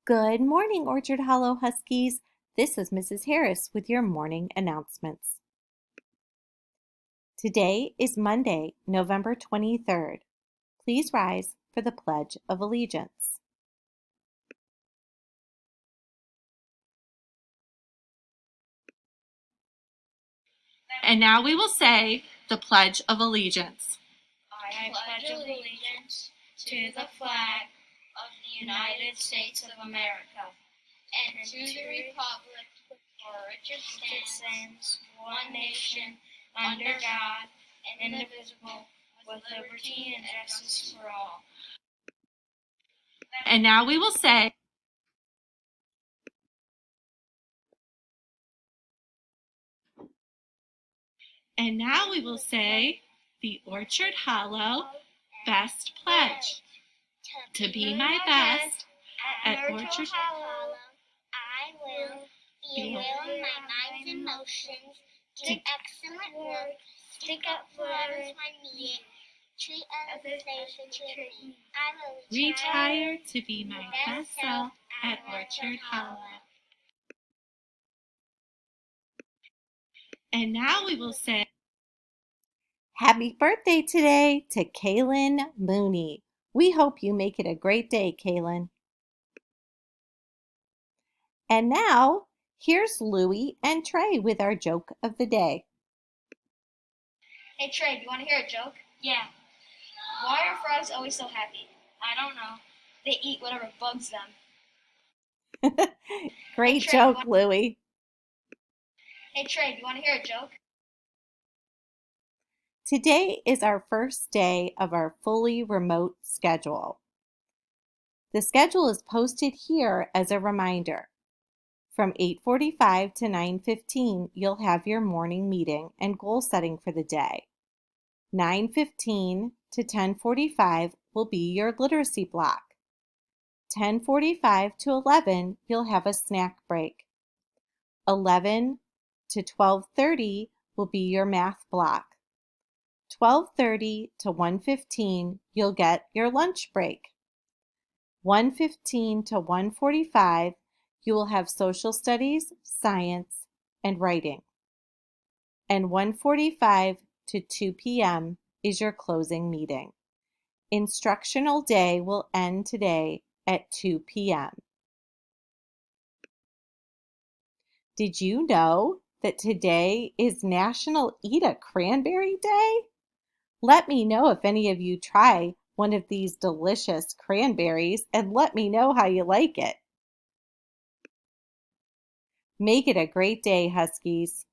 Good morning, Orchard Hollow Huskies. This is Mrs. Harris with your morning announcements. Today is Monday, November 23rd. Please rise for the Pledge of Allegiance. And now we will say the Pledge of Allegiance. I pledge allegiance to the flag of the United States of America and to the republic for which it stands, one nation, under God, indivisible, with liberty and justice for all. And now we will say the Orchard Hollow Best Pledge. To be my best at Orchard Hollow, I will be will in my mind and emotions, do excellent work, stick up for others when needed, treat others as they treat me. I will retire to be my best self at Orchard Hollow. And now we will say happy birthday today to Kaylin Mooney. We hope you make it a great day, Kaylin. And now, here's Louie and Trey with our joke of the day. Hey Trey, do you want to hear a joke? Yeah. Why are frogs always so happy? I don't know. They eat whatever bugs them. Great Hey, Trey, joke, Louie. Hey Trey, do you want to hear a joke? Today is our first day of our fully remote schedule. The schedule is posted here as a reminder. From 8:45 to 9:15, you'll have your morning meeting and goal setting for the day. 9:15 to 10:45 will be your literacy block. 10:45 to 11, you'll have a snack break. 11 to 12:30 will be your math block. 12:30 to 1:15, you'll get your lunch break. 1:15 to 1:45, you will have social studies, science, and writing. And 1:45 to 2 p.m. is your closing meeting. Instructional day will end today at 2 p.m. Did you know that today is National Eat a Cranberry Day? Let me know if any of you try one of these delicious cranberries and let me know how you like it. Make it a great day, Huskies.